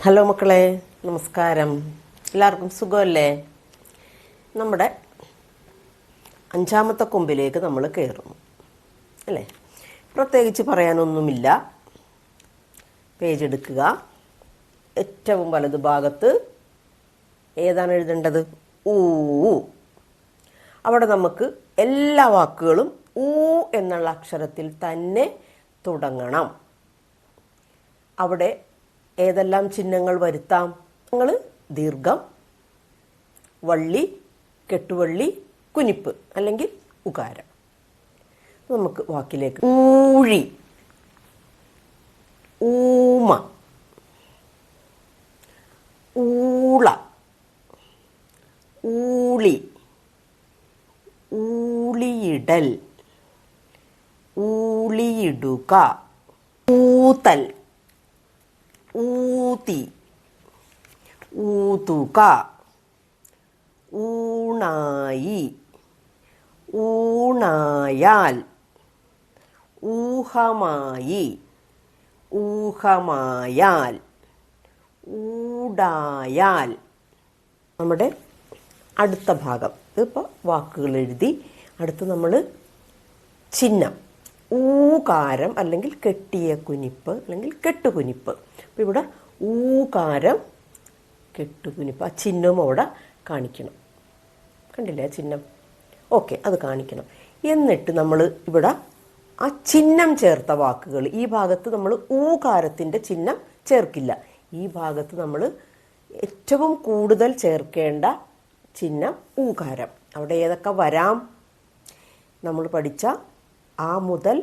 Hello മക്കളെ, നമസ്കാരം. എല്ലാവർക്കും സുഖമല്ലേ? നമ്മുടെ 5ാമത്തെ കൊമ്പിലേക്ക് നമ്മൾ കയറുന്നു അല്ലേ? പ്രത്യേകിച്ച് പറയാനൊന്നുമില്ല. പേജ് എടുക്കുക. ഏറ്റവും വലത് ഭാഗത്ത് ഏതാണ് എഴുതേണ്ടത്? ഊ. അവിടെ നമുക്ക് എല്ലാ വാക്കുകളും ഊ എന്നുള്ള അക്ഷരത്തിൽ തന്നെ തുടങ്ങണം. അവിടെ ഏതെല്ലാം ചിഹ്നങ്ങൾ വരുത്താം? നിങ്ങൾ ദീർഘം, വള്ളി, കെട്ടുവള്ളി, കുനിപ്പ് അല്ലെങ്കിൽ ഉകാരം. നമുക്ക് വാക്കിലേക്ക് ഊഴി, ഊമ, ഊള, ഊളി, ഊളിയിടൽ, ഊളിയിടുക, ഊത്തൽ, ഊതി, ഊതുക, ഊണായി, ഊണായാൽ, ഊഹമായി, ഊഹമായാൽ, ഊടായാൽ. നമ്മുടെ അടുത്ത ഭാഗം ഇതിപ്പോൾ വാക്കുകൾ എഴുതി. അടുത്ത് നമ്മൾ ചിഹ്നം ഊകാരം അല്ലെങ്കിൽ കെട്ടിയ കുനിപ്പ് അല്ലെങ്കിൽ കെട്ടുകുനിപ്പ്. അപ്പോൾ ഇവിടെ ഊകാരം, കെട്ടുകുനിപ്പ്, ആ ചിഹ്നവും അവിടെ കാണിക്കണം. കണ്ടില്ലേ ആ ചിഹ്നം? ഓക്കെ, അത് കാണിക്കണം. എന്നിട്ട് നമ്മൾ ഇവിടെ ആ ചിഹ്നം ചേർത്ത വാക്കുകൾ, ഈ ഭാഗത്ത് നമ്മൾ ഊകാരത്തിൻ്റെ ചിഹ്നം ചേർക്കില്ല. ഈ ഭാഗത്ത് നമ്മൾ ഏറ്റവും കൂടുതൽ ചേർക്കേണ്ട ചിഹ്നം ഊകാരം. അവിടെ ഏതൊക്കെ വരാം? നമ്മൾ പഠിച്ച ആ മുതൽ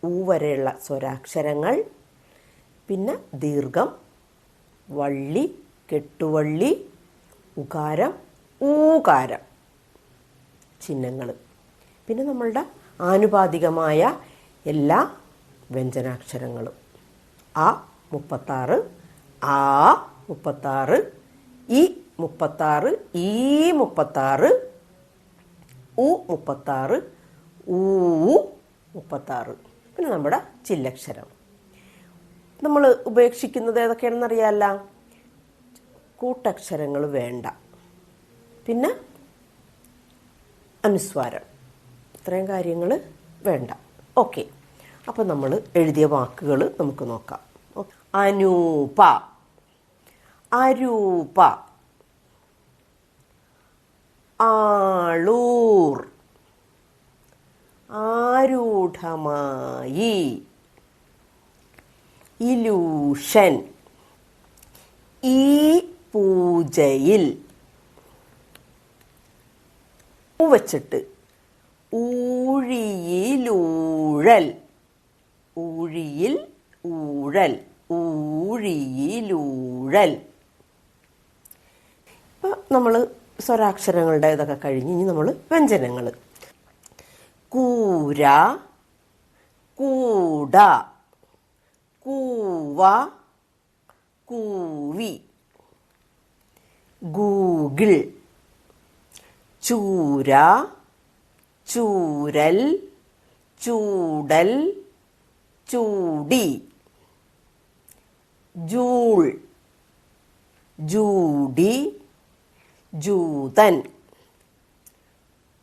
ഊ വരെയുള്ള സ്വരാക്ഷരങ്ങൾ, പിന്നെ ദീർഘം, വള്ളി, കെട്ടുവള്ളി, ഉകാരം, ഊകാരം ചിഹ്നങ്ങൾ, പിന്നെ നമ്മളുടെ ആനുപാതികമായ എല്ലാ വ്യഞ്ജനാക്ഷരങ്ങളും. ആ 36, ആ 36, ഈ 36, ഈ 36, ഉ 36, ഊ 36. പിന്നെ നമ്മുടെ ചില്ലക്ഷരം നമ്മൾ ഉപേക്ഷിക്കുന്നത് ഏതൊക്കെയാണെന്നറിയാമല്ല? കൂട്ടക്ഷരങ്ങൾ വേണ്ട, പിന്നെ അനുസ്വാരം, ഇത്രയും കാര്യങ്ങൾ വേണ്ട. ഓക്കെ, അപ്പം നമ്മൾ എഴുതിയ വാക്കുകൾ നമുക്ക് നോക്കാം. അനൂപ, അരൂപ, ആളൂർ, ആരൂഢമായി, ഇലൂഷൻ, ഈ പൂജയിൽ, വച്ചിട്ട് ഊഴിയിലൂഴൽ, ഊഴിയിൽ ഊഴൽ, ഊഴിയിലൂഴൽ. ഇപ്പം നമ്മൾ സ്വരാക്ഷരങ്ങളുടെ ഇതൊക്കെ കഴിഞ്ഞ് ഇനി നമ്മൾ വ്യഞ്ജനങ്ങൾ. കൂര, കൂട, കൂവ, കൂവി, ഗൂഗിൾ, ചൂര, ചൂരൽ, ചൂടൽ, ചൂടി, ജൂൾ, ജൂഡി, ജൂതൻ,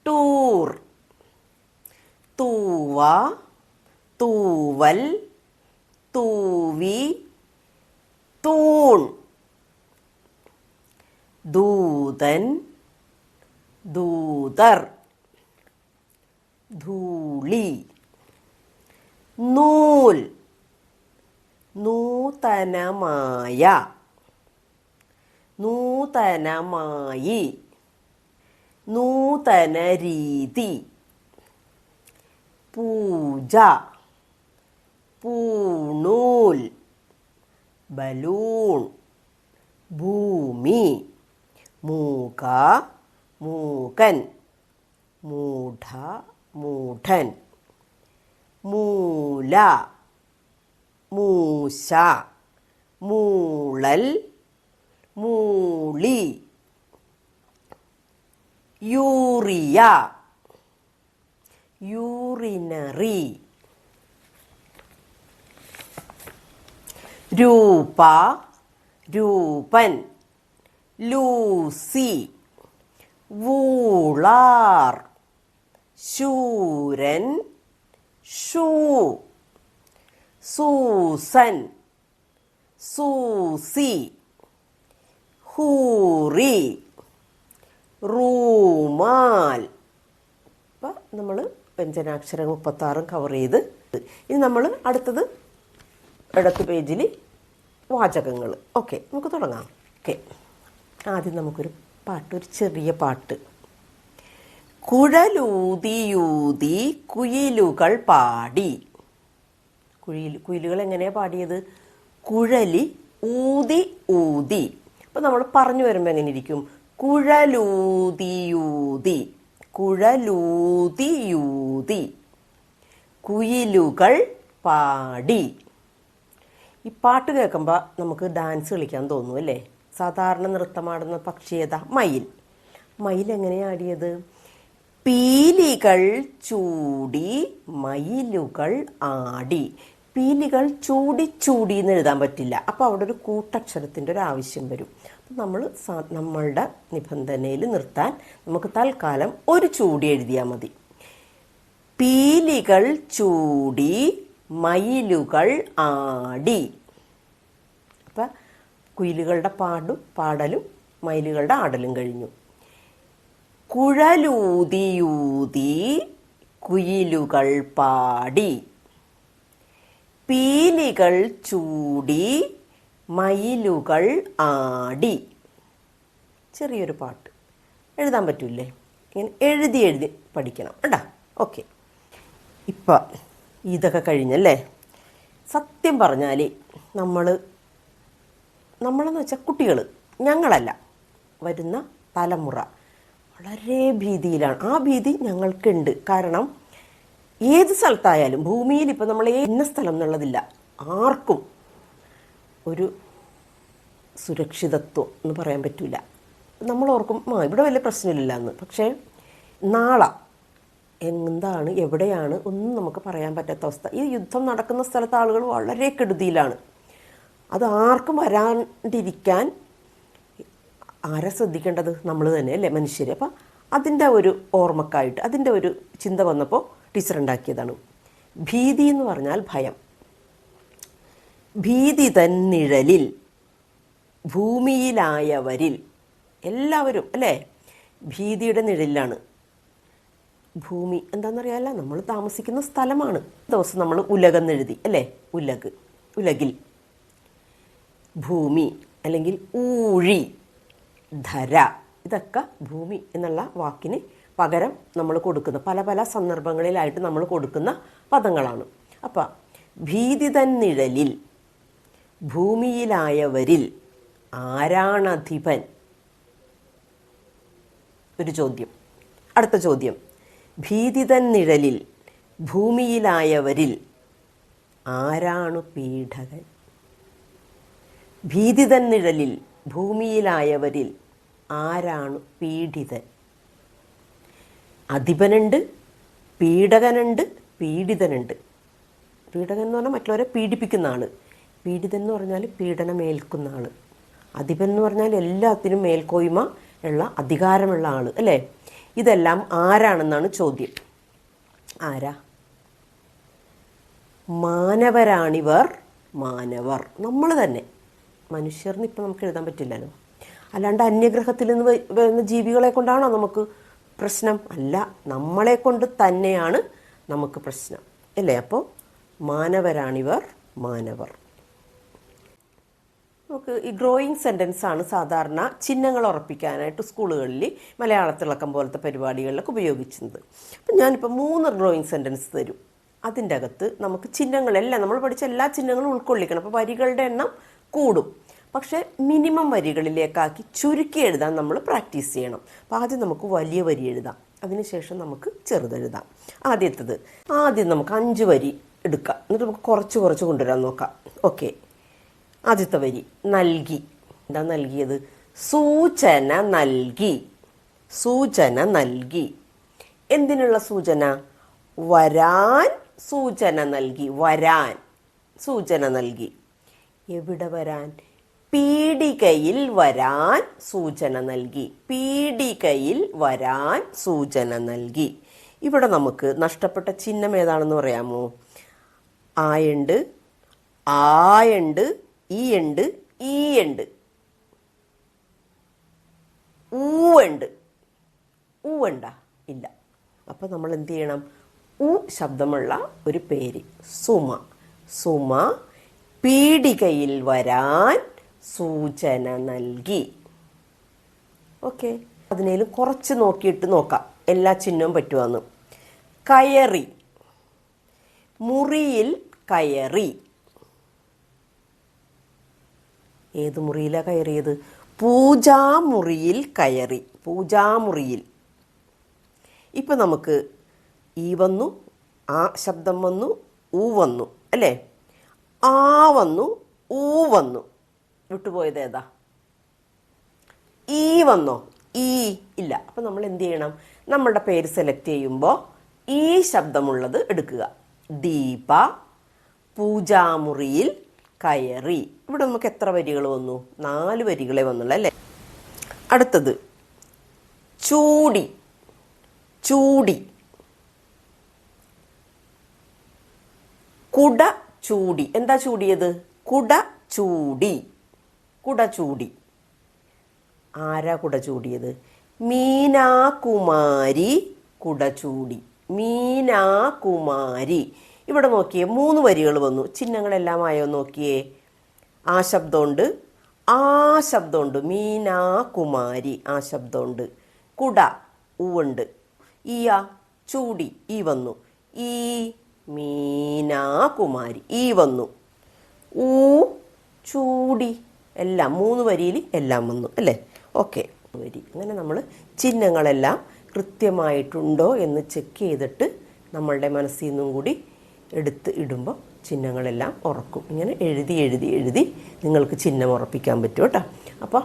ടൂർ, തൂവ, തൂവൽ, തൂവി, തൂൺ, ദൂതൻ, ദൂതർ, ധൂളി, നൂൽ, നൂതനമായ, നൂതനമായി, നൂതന രീതി, പൂജ, പൂണൂൽ, ബലൂൺ, ഭൂമി, മൂക, മൂകൻ, മൂഢ, മൂഢൻ, മൂല, മൂശ, മൂളൽ, മൂളി, യൂറിയ, യൂറിനറി, രൂപ, രൂപൻ, ലൂസി, വൂളാർ, ശൂരൻ, ഷൂ, സൂസൻ, സൂസി, ഹൂറി, റൂമാൽ. അപ്പം നമ്മൾ വ്യഞ്ജനാക്ഷരങ്ങൾ 36 കവർ ചെയ്ത് ഇനി നമ്മൾ അടുത്തത് ഇടത്ത് പേജിൽ വാചകങ്ങൾ. ഓക്കെ, നമുക്ക് തുടങ്ങാം. ഓക്കെ, ആദ്യം നമുക്കൊരു പാട്ട്, ഒരു ചെറിയ പാട്ട്. കുഴലൂതിയൂതി കുയിലുകൾ പാടി. കുയിലുകൾ എങ്ങനെയാണ് പാടിയത്? കുഴലി ഊതി ഊതി. അപ്പം നമ്മൾ പറഞ്ഞു വരുമ്പോൾ എങ്ങനെ ഇരിക്കും? കുഴലൂതിയൂതി, കുഴലൂതിയൂതി കുയിലുകൾ പാടി. ഈ പാട്ട് കേൾക്കുമ്പോൾ നമുക്ക് ഡാൻസ് കളിക്കാൻ തോന്നും അല്ലേ? സാധാരണ നൃത്തമാടുന്ന പക്ഷി ഏതാ? മയിൽ. മയിൽ എങ്ങനെയാണ് ആടിയത്? പീലികൾ ചൂടി മയിലുകൾ ആടി. പീലികൾ ചൂടി ചൂടി എന്ന് എഴുതാൻ പറ്റില്ല. അപ്പോൾ അവിടെ ഒരു കൂട്ടക്ഷരത്തിൻ്റെ ഒരു ആവശ്യം വരും. അപ്പം നമ്മൾ നമ്മളുടെ നിബന്ധനയിൽ നിർത്താൻ നമുക്ക് തൽക്കാലം ഒരു ചൂടി എഴുതിയാൽ മതി. പീലികൾ ചൂടി മയിലുകൾ ആടി. അപ്പം കുയിലുകളുടെ പാടലും മയിലുകളുടെ ആടലും കഴിഞ്ഞു. കുഴലൂതിയൂതി കുയിലുകൾ പാടി. പീലികൾ ചൂടി മയിലുകൾ ആടി. ചെറിയൊരു പാട്ട് എഴുതാൻ പറ്റൂലേ? ഇങ്ങനെ എഴുതി എഴുതി പഠിക്കണം കേട്ടോ. ഓക്കെ, ഇപ്പം ഇതൊക്കെ കഴിഞ്ഞല്ലേ? സത്യം പറഞ്ഞാൽ നമ്മളെന്ന് വെച്ചാൽ കുട്ടികൾ, ഞങ്ങളല്ല, വരുന്ന തലമുറ വളരെ ഭീതിയിലാണ്. ആ ഭീതി ഞങ്ങൾക്കുണ്ട്. കാരണം ഏത് സ്ഥലത്തായാലും ഭൂമിയിൽ ഇപ്പം നമ്മൾ ഇന്ന സ്ഥലം എന്നുള്ളതില്ല. ആർക്കും ഒരു സുരക്ഷിതത്വം എന്ന് പറയാൻ പറ്റില്ല. നമ്മൾ ഓർക്കും ഇവിടെ വലിയ പ്രശ്നമില്ല എന്ന്. പക്ഷേ നാളെ എന്താണ്, എവിടെയാണ് ഒന്നും നമുക്ക് പറയാൻ പറ്റാത്ത അവസ്ഥ. ഈ യുദ്ധം നടക്കുന്ന സ്ഥലത്ത് ആളുകൾ വളരെ കെടുതിയിലാണ്. അത് ആർക്കും വരാണ്ടിരിക്കാൻ ആരെ ശ്രദ്ധിക്കേണ്ടത്? നമ്മൾ തന്നെ അല്ലേ, മനുഷ്യർ. അപ്പം അതിൻ്റെ ഒരു ഓർമ്മക്കായിട്ട് അതിൻ്റെ ഒരു ചിന്ത വന്നപ്പോൾ ടീച്ചർ ഉണ്ടാക്കിയതാണ്. ഭീതി എന്ന് പറഞ്ഞാൽ ഭയം. ഭീതി തൻ നിഴലിൽ ഭൂമിയിലായവരിൽ എല്ലാവരും അല്ലേ ഭീതിയുടെ നിഴലിലാണ്. ഭൂമി എന്താണെന്നറിയാമല്ല, നമ്മൾ താമസിക്കുന്ന സ്ഥലമാണ്. ദിവസം നമ്മൾ ഉലകെന്നെഴുതി അല്ലേ? ഉലകിൽ. ഭൂമി അല്ലെങ്കിൽ ഊഴി, ധര, ഇതൊക്കെ ഭൂമി എന്നുള്ള വാക്കിന് പകരം നമ്മൾ കൊടുക്കുന്ന പല പല സന്ദർഭങ്ങളിലായിട്ട് നമ്മൾ കൊടുക്കുന്ന പദങ്ങളാണ്. അപ്പം ഭീതി തൻ നിഴലിൽ ഭൂമിയിലായവരിൽ ആരാണധിപൻ? ഒരു ചോദ്യം. അടുത്ത ചോദ്യം. ഭീതി തൻ നിഴലിൽ ഭൂമിയിലായവരിൽ ആരാണു പീഡകൻ? ഭീതി തൻ നിഴലിൽ ഭൂമിയിലായവരിൽ ആരാണു പീഡിതൻ? അധിപനുണ്ട്, പീഡകനുണ്ട്, പീഡിതനുണ്ട്. പീഡകൻ എന്ന് പറഞ്ഞാൽ മറ്റുള്ളവരെ പീഡിപ്പിക്കുന്ന ആൾ. പീഡിതൻ എന്ന് പറഞ്ഞാൽ പീഡനമേൽക്കുന്ന ആൾ. അധിപൻ എന്ന് പറഞ്ഞാൽ എല്ലാത്തിനും മേൽക്കോയ്മ ഉള്ള അധികാരമുള്ള ആൾ അല്ലേ? ഇതെല്ലാം ആരാണെന്നാണ് ചോദ്യം. ആരാ? മാനവരാണിവർ. മാനവർ നമ്മൾ തന്നെ. മനുഷ്യർന്ന് ഇപ്പം നമുക്ക് എഴുതാൻ പറ്റില്ലല്ലോ. അല്ലാണ്ട് അന്യഗ്രഹത്തിൽ നിന്ന് വരുന്ന ജീവികളെ കൊണ്ടാണോ നമുക്ക് പ്രശ്നം? അല്ല, നമ്മളെ കൊണ്ട് തന്നെയാണ് നമുക്ക് പ്രശ്നം അല്ലേ? അപ്പോൾ മാനവരാണിവർ, മാനവർ. നമുക്ക് ഈ ഡ്രോയിങ് സെൻറ്റൻസ് ആണ് സാധാരണ ചിഹ്നങ്ങൾ ഉറപ്പിക്കാനായിട്ട് സ്കൂളുകളിൽ മലയാളത്തിളക്കം പോലത്തെ പരിപാടികളിലൊക്കെ ഉപയോഗിക്കുന്നത്. അപ്പം ഞാനിപ്പോൾ 3 ഡ്രോയിങ് സെൻറ്റൻസ് തരും. അതിൻ്റെ അകത്ത് നമുക്ക് ചിഹ്നങ്ങളെല്ലാം നമ്മൾ പഠിച്ച എല്ലാ ചിഹ്നങ്ങളും ഉൾക്കൊള്ളിക്കണം. അപ്പോൾ വരികളുടെ എണ്ണം കൂടും. പക്ഷേ മിനിമം വരികളിലേക്കാക്കി ചുരുക്കി എഴുതാൻ നമ്മൾ പ്രാക്ടീസ് ചെയ്യണം. അപ്പോൾ ആദ്യം നമുക്ക് വലിയ വരി എഴുതാം, അതിനുശേഷം നമുക്ക് ചെറുതെഴുതാം. ആദ്യം നമുക്ക് 5 വരി എടുക്കാം, എന്നിട്ട് നമുക്ക് കുറച്ച് കുറച്ച് കൊണ്ടുവരാൻ നോക്കാം. ഓക്കെ, ആദ്യത്തെ വരി നൽകി. എന്താ നൽകിയത്? സൂചന നൽകി. സൂചന നൽകി. എന്തിനുള്ള സൂചന? വരാൻ സൂചന നൽകി. വരാൻ സൂചന നൽകി. എവിടെ വരാൻ? പീടികയിൽ വരാൻ സൂചന നൽകി. പീടികയിൽ വരാൻ സൂചന നൽകി. ഇവിടെ നമുക്ക് നഷ്ടപ്പെട്ട ചിഹ്നം ഏതാണെന്ന് പറയാമോ? ആയുണ്ട്, ആയുണ്ട്, ഈയുണ്ട്, ഈയുണ്ട്, ഊവുണ്ട്. ഊവുണ്ട? ഇല്ല. അപ്പോൾ നമ്മൾ എന്ത് ചെയ്യണം? ഉ ശബ്ദമുള്ള ഒരു പേര്. സുമ. സുമ പീടികയിൽ വരാൻ സൂചന നൽകി. ഓക്കെ, അതിനേലും കുറച്ച് നോക്കിയിട്ട് നോക്കാം എല്ലാ ചിഹ്നവും പറ്റുവാന്ന്. കയറി. മുറിയിൽ കയറി. ഏത് മുറിയിലാണ് കയറിയത്? പൂജാമുറിയിൽ കയറി. പൂജാമുറിയിൽ. ഇപ്പം നമുക്ക് ഈ വന്നു, ആ ശബ്ദം വന്നു, ഊ വന്നു അല്ലേ? ആ വന്നു, ഊ വന്നു. വിട്ടുപോയത് ഏതാ? ഈ വന്നോ? ഈ ഇല്ല. അപ്പം നമ്മൾ എന്ത് ചെയ്യണം? നമ്മളുടെ പേര് സെലക്ട് ചെയ്യുമ്പോൾ ഈ ശബ്ദമുള്ളത് എടുക്കുക. ദീപ പൂജാമുറിയിൽ കയറി. ഇവിടെ നമുക്ക് എത്ര വരികൾ വന്നു? 4 വരികളെ വന്നുള്ളൂ അല്ലേ? അടുത്തത് ചൂടി. ചൂടി. കുട ചൂടി. എന്താ ചൂടിയത്? കുട ചൂടി. കുട ചൂടി. ആരാ കുട ചൂടിയത്? മീനാകുമാരി കുട ചൂടി. മീനാകുമാരി. ഇവിടെ നോക്കിയേ, 3 വരികൾ വന്നു. ചിഹ്നങ്ങളെല്ലാം ആയോ നോക്കിയേ? ആ ശബ്ദമുണ്ട്, ആ ശബ്ദമുണ്ട്. മീനാകുമാരി ആ ശബ്ദമുണ്ട്. കുട ഊവുണ്ട്. ഈയ ചൂടി ഈ വന്നു. ഈ മീനാകുമാരി ഈ വന്നു. ഊ ചൂടി. എല്ലാം 3 വരിയിൽ എല്ലാം വന്നു അല്ലേ? ഓക്കെ, വരി. അങ്ങനെ നമ്മൾ ചിഹ്നങ്ങളെല്ലാം കൃത്യമായിട്ടുണ്ടോ എന്ന് ചെക്ക് ചെയ്തിട്ട് നമ്മളുടെ മനസ്സിൽ നിന്നും കൂടി എടുത്ത് ഇടുമ്പോൾ ചിഹ്നങ്ങളെല്ലാം ഉറക്കും. ഇങ്ങനെ എഴുതി എഴുതി എഴുതി നിങ്ങൾക്ക് ചിഹ്നം ഉറപ്പിക്കാൻ പറ്റും കേട്ടോ. അപ്പോൾ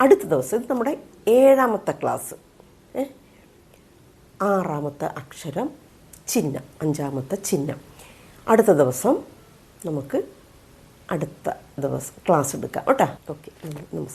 അടുത്ത ദിവസം ഇത് നമ്മുടെ 7ാമത്തെ ക്ലാസ്. 6ാമത്തെ അക്ഷരം ചിഹ്നം, 5ാമത്തെ ചിഹ്നം. അടുത്ത ദിവസം നമുക്ക് അടുത്ത ദിവസം ക്ലാസ് എടുക്കാം കേട്ടോ. ഓക്കെ, നമസ്കാരം.